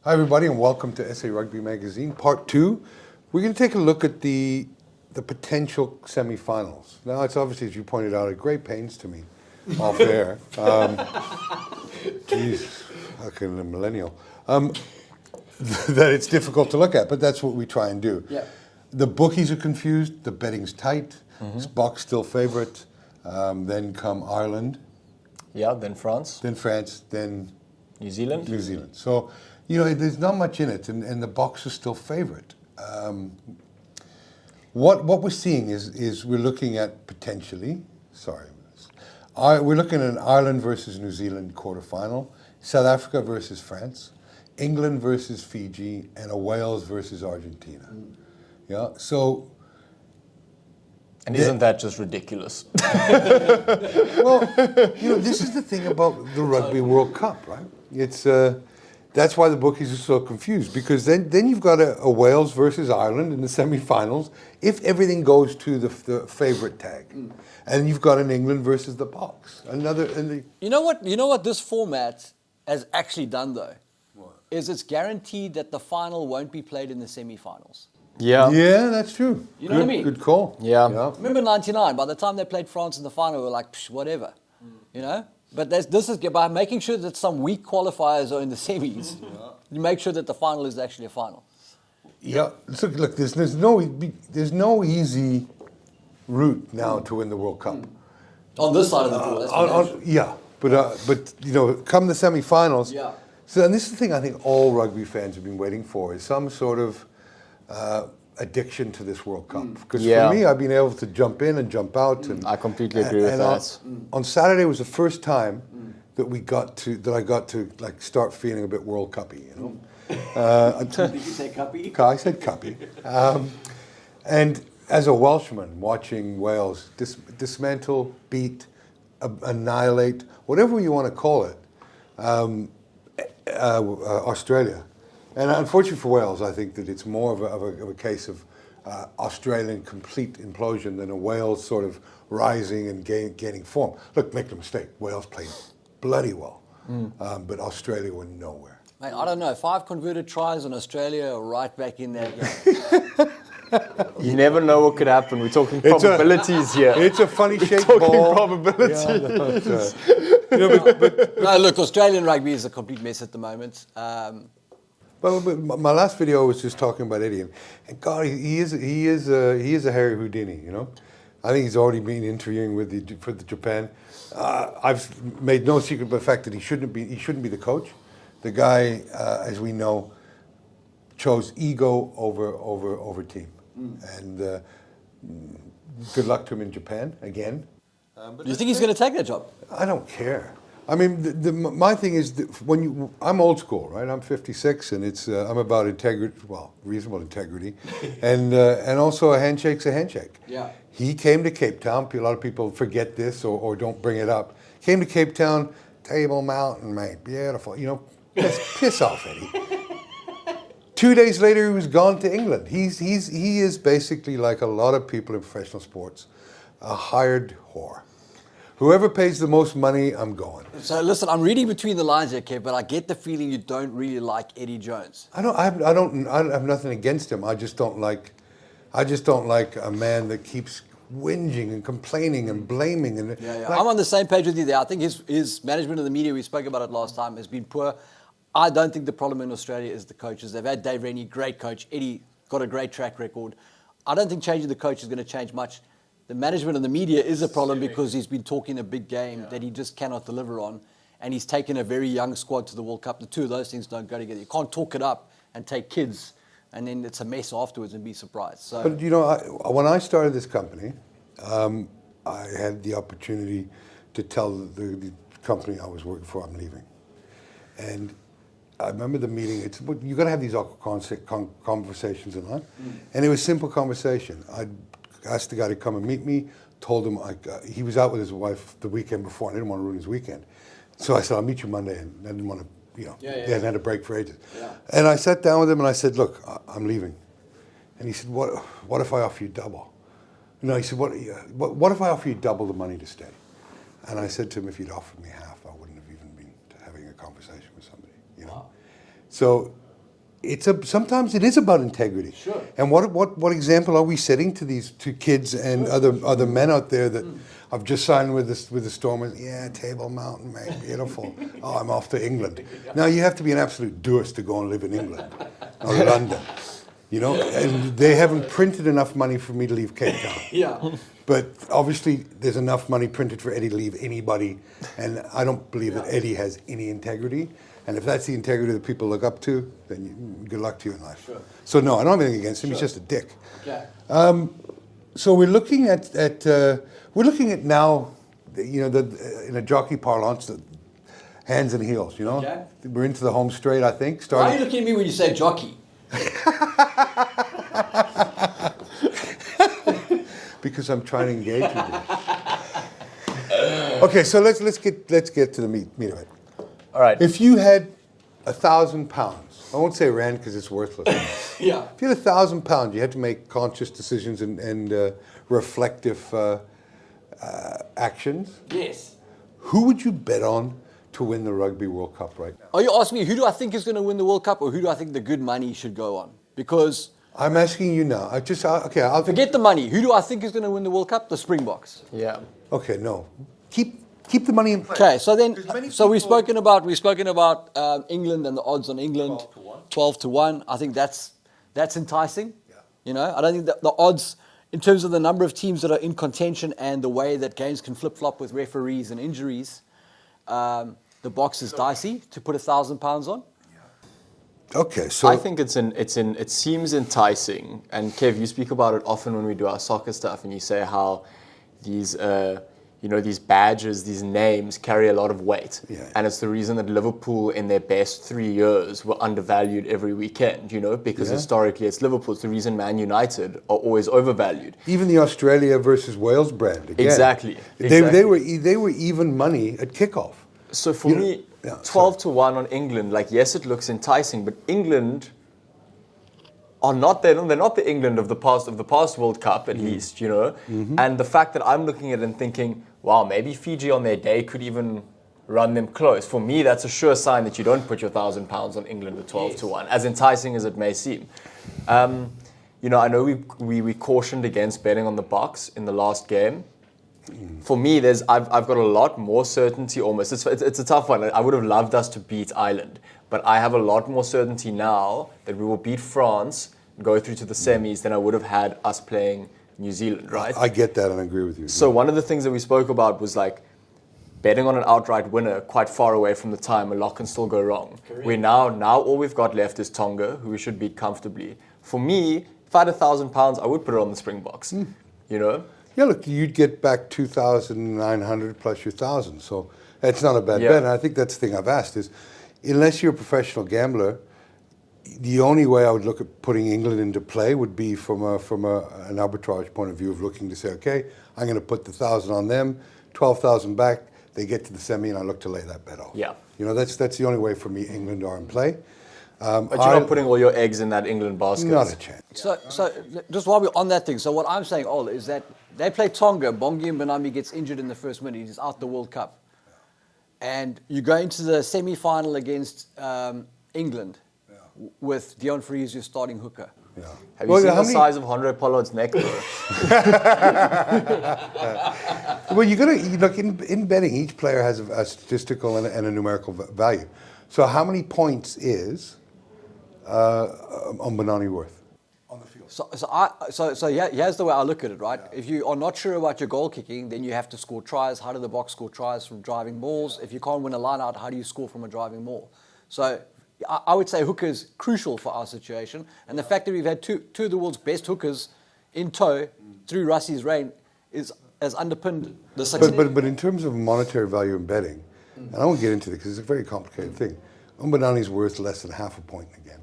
Hi everybody and welcome to SA Rugby Magazine, Part 2. We're going to take a look at the potential semi-finals. Now it's obviously, as you pointed out, at great pains to me, off air. Geez, how can a millennial? That it's difficult to look at, but that's what we try and do. Yeah. The bookies are confused, the betting's tight, Boks still favourite, then come Ireland. Yeah, then France. Then France, then New Zealand. New Zealand. So, you know, there's not much in it, and the Boks are still favourite. What we're seeing is we're looking at potentially, we're looking at an Ireland versus New Zealand quarterfinal, South Africa versus France, England versus Fiji, and a Wales versus Argentina. Yeah, so. And isn't that just ridiculous? Well, you know, this is the thing about the Rugby World Cup, right? It's that's why the bookies are so confused, because then you've got a Wales versus Ireland in the semi-finals if everything goes to the favourite tag, and you've got an England versus the Boks. You know what this format has actually done though, is it's guaranteed that the final won't be played in the semi-finals. Yeah. Yeah, that's true. You know what I mean? Good call. Yeah. Remember '99? By the time they played France in the final, we were like, psh, whatever, you know. But this is by making sure that some weak qualifiers are in the semis. You make sure that the final is actually a final. Yeah. Look. There's no easy route now to win the World Cup. On this side of the pool, that's for sure. But you know, come the semi-finals. Yeah. So, and this is the thing I think all rugby fans have been waiting for, is some sort of addiction to this World Cup. Because for me, I've been able to jump in and jump out. And I completely agree with that. On Saturday was the first time that I got to like start feeling a bit World Cuppy, you know. Did you say cuppy? I said cuppy. And as a Welshman, watching Wales dismantle, beat, annihilate, whatever you want to call it, Australia. And unfortunately for Wales, I think that it's more of a case of Australian complete implosion than a Wales sort of rising and gaining form. Look, make no mistake, Wales played bloody well, but Australia were nowhere. Mate, I don't know. 5 converted tries in Australia are right back in that game. You never know what could happen. We're talking probabilities here. It's a funny shaped talking ball. probabilities. No, look, Australian rugby is a complete mess at the moment. But my last video was just talking about Eddie, and God, he is a Harry Houdini, you know. I think he's already been interviewing for the Japan. I've made no secret of the fact that he shouldn't be the coach. The guy, as we know, chose ego over team, and good luck to him in Japan again. Do you think he's going to take that job? I don't care. I mean, my thing is that I'm old school, right? I'm 56, and I'm about integrity, reasonable integrity, and also a handshake's a handshake. Yeah. He came to Cape Town. A lot of people forget this or don't bring it up. Came to Cape Town, Table Mountain, mate, beautiful. You know, piss off, Eddie. 2 days later, he was gone to England. He is basically, like a lot of people in professional sports, a hired whore. Whoever pays the most money, I'm going. So listen, I'm reading between the lines here, Kev, but I get the feeling you don't really like Eddie Jones. I have nothing against him. I just don't like a man that keeps whinging and complaining and blaming. And Yeah. I'm on the same page with you there. I think his management of the media, we spoke about it last time, has been poor. I don't think the problem in Australia is the coaches. They've had Dave Rennie, great coach. Eddie got a great track record. I don't think changing the coach is going to change much. The management of the media is a problem because he's been talking a big game that he just cannot deliver on. And he's taken a very young squad to the World Cup. The two of those things don't go together. You can't talk it up and take kids and then it's a mess afterwards and be surprised. So, but you know, when I started this company, I had the opportunity to tell the company I was working for I'm leaving. And I remember the meeting. You got to have these awkward conversations in life. And it was a simple conversation. I asked the guy to come and meet me, told him he was out with his wife the weekend before, and I didn't want to ruin his weekend. So I said, I'll meet you Monday, and I didn't want to, they hadn't had a break for ages. Yeah. And I sat down with him and I said, look, I'm leaving. And he said, what if I offer you double? He said, what if I offer you double the money to stay? And I said to him, if you'd offered me half, I wouldn't have even been having a conversation with somebody, Wow. So sometimes it is about integrity. Sure. And what example are we setting to these kids and other men out there that I've just signed with the Stormers? Yeah, Table Mountain, mate, beautiful. Oh, I'm off to England. Now you have to be an absolute douche to go and live in England or London, you know. And they haven't printed enough money for me to leave Cape Town. Yeah. But obviously, there's enough money printed for Eddie to leave anybody, and I don't believe that Eddie has any integrity. And if that's the integrity that people look up to, then good luck to you in life. Sure. So no, I don't have anything against him. He's just a dick. Okay. So we're looking at now, you know, in a jockey parlance, the hands and heels. You know, Okay. We're into the home straight. I think. Why are you looking at me when you say jockey? Because I'm trying to engage with you. Okay, so let's get to the meat of it. All right. If you had £1,000, I won't say rand because it's worthless. Yeah. If you had £1,000, you had to make conscious decisions and reflective actions. Yes. Who would you bet on to win the Rugby World Cup right now? Are you asking me who do I think is going to win the World Cup, or who do I think the good money should go on? Because I'm asking you now. I'll forget the money. Who do I think is going to win the World Cup? The Springboks. Yeah. Okay, no. Keep the money in play. Okay, so then, Because we've spoken about England and the odds on England, 12 to 1. I think that's enticing. Yeah. You know, I don't think that the odds in terms of the number of teams that are in contention and the way that games can flip flop with referees and injuries, the Boks is dicey to put £1,000 on. Okay, so I think it seems enticing. And Kev, you speak about it often when we do our soccer stuff, and you say how these these badges, these names carry a lot of weight. Yeah. And it's the reason that Liverpool in their best 3 years were undervalued every weekend, you know, because historically it's Liverpool. It's the reason Man United are always overvalued. even the Australia versus Wales brand. Again, Exactly. They were even money at kickoff. So for You know- me, yeah, 12 to 1 on England, like, yes, it looks enticing, but England are not, they're not the England of the past World Cup, at least, you know. And the fact that I'm looking at it and thinking, wow, maybe Fiji on their day could even run them close. For me, that's a sure sign that you don't put your £1,000 on England at 12 to 1, as enticing as it may seem. You know, I know we cautioned against betting on the Boks in the last game. For me, I've got a lot more certainty almost. It's a tough one. I would have loved us to beat Ireland, but I have a lot more certainty now that we will beat France, go through to the semis, than I would have had us playing New Zealand, right? I get that and I agree with you. So one of the things that we spoke about was like betting on an outright winner quite far away from the time a lot can still go wrong. We're now all we've got left is Tonga, who we should beat comfortably. For me, if I had £1,000, I would put it on the Springboks, you know? Yeah, look, you'd get back 2,900 plus your 1,000. So that's not a bad Yeah. bet. And I think that's the thing I've asked is, unless you're a professional gambler, the only way I would look at putting England into play would be from an arbitrage point of view of looking to say, okay, I'm going to put the 1,000 on them, 12,000 back. They get to the semi, and I look to lay that bet off. Yeah. You know, that's the only way for me England are in play. But you're not putting all your eggs in that England basket. Not a chance. So just while we're on that thing, so what I'm saying, Ol, is that they play Tonga, Bongi Mbonambi gets injured in the first minute, he's out the World Cup. And you go into the semi-final against England with Dion Fries, your starting hooker. Yeah. Have you seen the size of Andre Pollard's neck, though? Well, you look in betting. Each player has a statistical and a numerical value. So, how many points is Mbonambi worth on the field? So here's the way I look at it, right? Yeah. If you are not sure about your goal kicking, then you have to score tries. How do the Boks score tries from driving balls? If you can't win a line out, how do you score from a driving ball? So I would say hooker is crucial for our situation. And the fact that we've had two of the world's best hookers in tow through Russie's reign has underpinned the success. But in terms of monetary value in betting, and I won't get into it because it's a very complicated thing, Mbonambi's worth less than half a point again.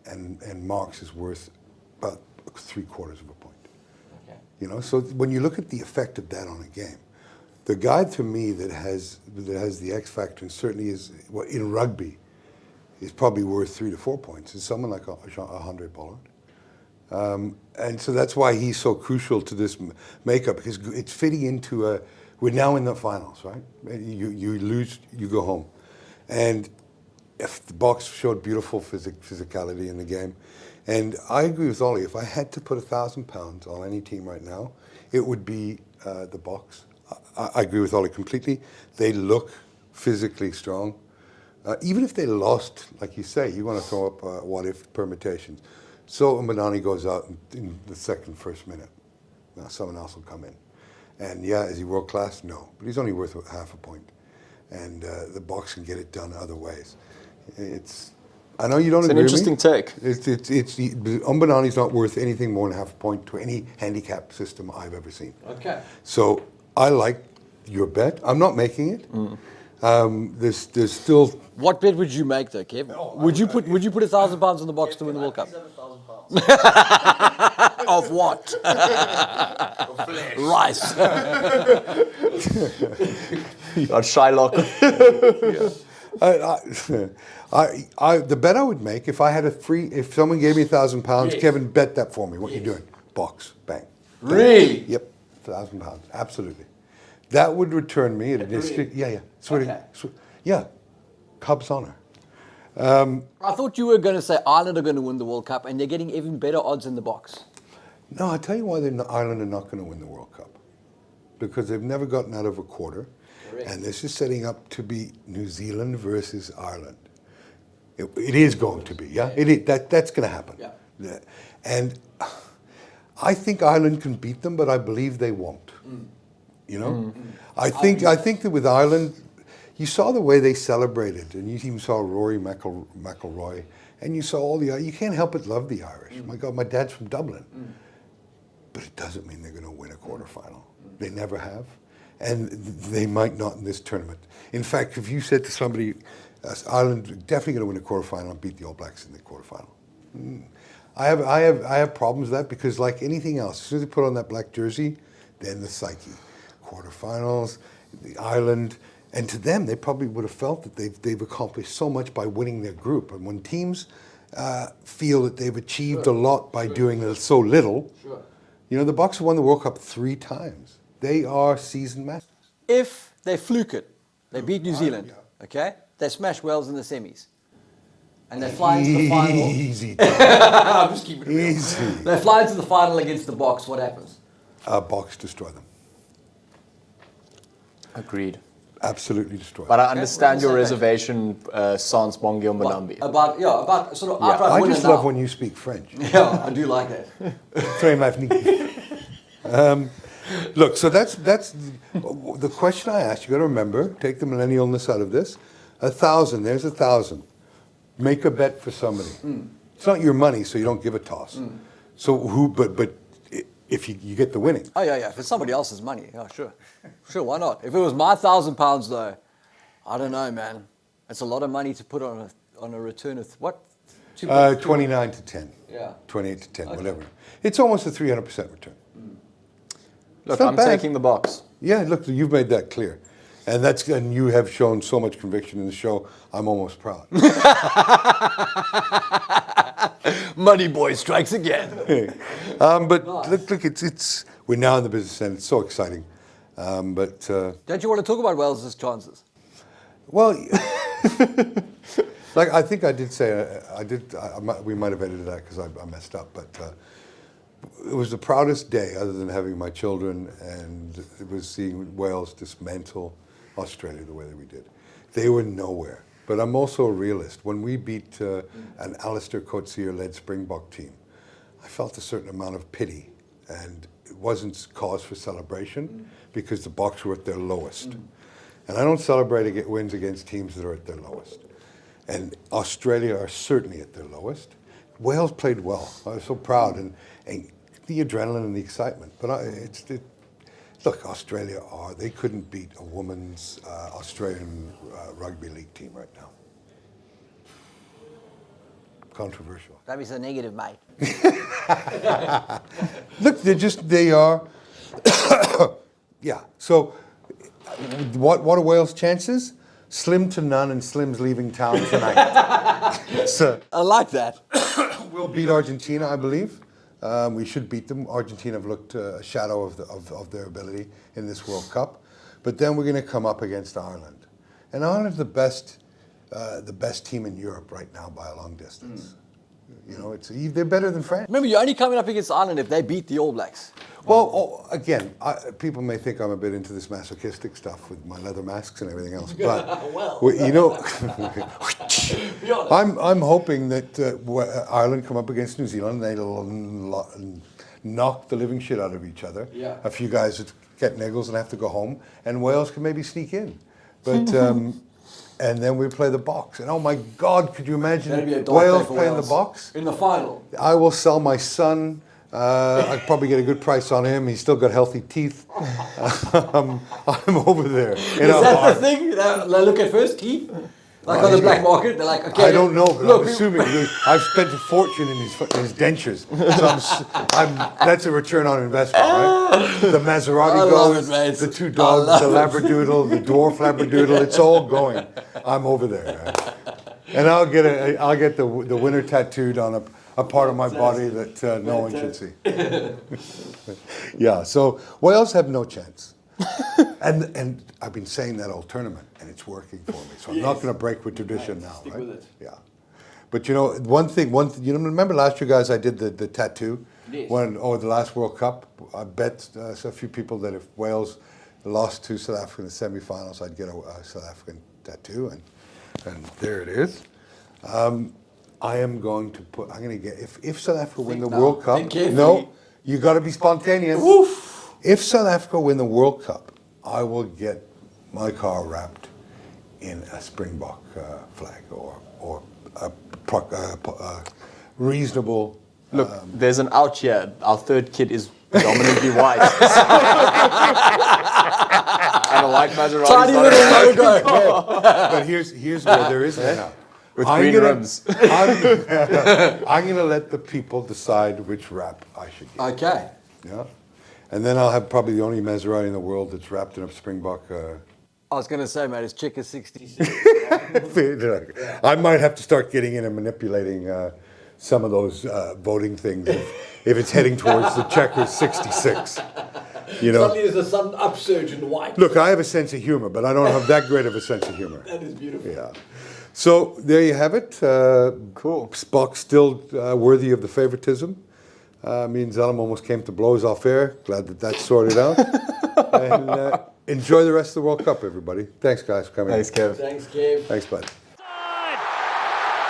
And Marks is worth about 3/4 of a point. Okay. You know, so when you look at the effect of that on a game, the guy to me that has the X factor, and certainly is in rugby, is probably worth 3 to 4 points. Is someone like Andre Pollard, and so that's why he's so crucial to this makeup, because it's fitting into we're now in the finals, right? You lose, you go home, and if the Boks showed beautiful physicality in the game. And I agree with Ollie. If I had to put £1,000 on any team right now, it would be the Boks. I agree with Ollie completely. They look physically strong. Even if they lost, like you say, you want to throw up what-if permutations. So Mbonani goes out in the first minute. Now someone else will come in. And yeah, is he world class? No. But he's only worth half a point. And the Boks can get it done other ways. I know you don't agree with me. It's an interesting take. Mbonani's not worth anything more than half a point to any handicap system I've ever seen. Okay. So I like your bet. I'm not making it. There's still. What bet would you make though, Kev? Would you put £1,000 on the Boks to win the World Cup? Of what? Rice. Got Shylock. The bet I would make if I had if someone gave me £1,000, Kevin, bet that for me. What you doing? Boks, bang. Really? Yep, £1,000, absolutely. That would return me at a district. Yeah. Yeah, Cubs honor. I thought you were going to say Ireland are going to win the World Cup, and they're getting even better odds in the Boks. No, I'll tell you why Ireland are not going to win the World Cup. Because they've never gotten out of a quarter. Correct. And this is setting up to be New Zealand versus Ireland. It is going to be, yeah? It is, that's going to happen. Yeah. And I think Ireland can beat them, but I believe they won't. You know? I think that with Ireland, you saw the way they celebrated, and you even saw Rory McIlroy, and you saw all you can't help but love the Irish. My God, my dad's from Dublin. But it doesn't mean they're going to win a quarterfinal. They never have. And they might not in this tournament. In fact, if you said to somebody, Ireland definitely going to win a quarterfinal and beat the All Blacks in the quarterfinal. I have problems with that because like anything else, as soon as they put on that black jersey, then the psyche. Quarterfinals, the Ireland, and to them, they probably would have felt that they've accomplished so much by winning their group. And when teams feel that they've achieved a lot by doing so little, you know, the Boks have won the World Cup 3 times. They are seasoned masters. If they fluke it, they beat New Zealand, okay? They smash Wales in the semis. And they fly into the final. Easy. I'm just keeping it real. Easy. They fly into the final against the Boks. What happens? Boks destroy them. Agreed. Absolutely destroy them. But I understand your we're on the reservation, sans Bongi Mbonambi. About sort of outright I winner just now. love when you speak French. Yeah, I do like that. Très magnifique. Look, so that's the question I asked. You got to remember, take the millennialness out of this. 1,000. There's 1,000. Make a bet for somebody. It's not your money, so you don't give a toss. So who? But if you get the winning. Oh, yeah. If it's somebody else's money, yeah, sure. Sure, why not? If it was my £1,000, though, I don't know, man. It's a lot of money to put on a return of what? 29 to 10. Yeah. 28 to 10, whatever. It's almost a 300% return. Look, not I'm bad. taking the Boks. Yeah, look, you've made that clear. And you have shown so much conviction in the show, I'm almost proud. Money boy strikes again. But look, we're now in the business end. It's so exciting. But Don't you want to talk about Wales' chances? well, like I think I did say we might have edited that because I messed up, but it was the proudest day other than having my children, and it was seeing Wales dismantle Australia the way that we did. They were nowhere. But I'm also a realist. When we beat an Alistair Coetzee-led Springbok team, I felt a certain amount of pity, and it wasn't cause for celebration because the Boks were at their lowest. And I don't celebrate wins against teams that are at their lowest. And Australia are certainly at their lowest. Wales played well. I was so proud, and the adrenaline and the excitement. But look, Australia they couldn't beat a women's Australian rugby league team right now. Controversial. That is a negative, mate. Look, they are, yeah. So, what are Wales' chances? Slim to none, and Slim's leaving town tonight. So, I like that. we'll beat Argentina, I believe. We should beat them. Argentina have looked a shadow of their ability in this World Cup. But then we're going to come up against Ireland. And Ireland's the best the best team in Europe right now by a long distance. You know, they're better than France. Remember, you're only coming up against Ireland if they beat the All Blacks. Well, again, people may think I'm a bit into this masochistic stuff with my leather masks and everything else, but you know, I'm hoping that Ireland come up against New Zealand, they'll knock the living shit out of each other. Yeah. A few guys that get niggles and have to go home, and Wales can maybe sneak in, but. And then we play the Boks. And oh my God, could you imagine Wales playing the Boks? In the final. I will sell my son. I'd probably get a good price on him. He's still got healthy teeth. I'm over there. Is that the thing? They look at first teeth? Like on the black market, they're like, okay. I don't know, but I'm assuming I've spent a fortune in his dentures. So that's a return on investment, right? The Maserati goes, the two dogs, the Labradoodle, the dwarf Labradoodle, it's all going. I'm over there. Right? And I'll get the winner tattooed on a part of my body that no one should see. Yeah, so Wales have no chance. And I've been saying that all tournament, and it's working for me. So I'm not going to break with tradition now, Stick right? with it. Yeah. But you know, one thing, you remember last year, guys, I did the tattoo? Yes. The last World Cup. I bet a few people that if Wales lost to South Africa in the semi-finals, I'd get a South African tattoo, and there it is. I am going to put, I'm going to get, if South Africa win the World Cup, no, you got to be spontaneous. Oof. If South Africa win the World Cup, I will get my car wrapped in a Springbok flag or a reasonable. Look, there's an out here. Our third kid is predominantly white. And a white Maserati. Tiny little logo. But here's where there is an out. With green rims. I'm going to let the people decide which wrap I should get. Okay. Yeah. And then I'll have probably the only Maserati in the world that's wrapped in a Springbok. I was going to say, mate, it's Checker 66. I might have to start getting in and manipulating some of those voting things if it's heading towards the Checkers 66. You know. Suddenly there's a sudden upsurge in white. Look, I have a sense of humor, but I don't have that great of a sense of humor. That is beautiful. Yeah. So there you have it. Cool. Spock still worthy of the favoritism. Me and Zellum almost came to blows off air. Glad that's sorted out. And enjoy the rest of the World Cup, everybody. Thanks, guys, for coming. Thanks, Kev. Thanks, Kev. Thanks, bud.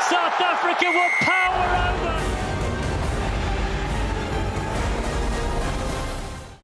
South Africa will power up.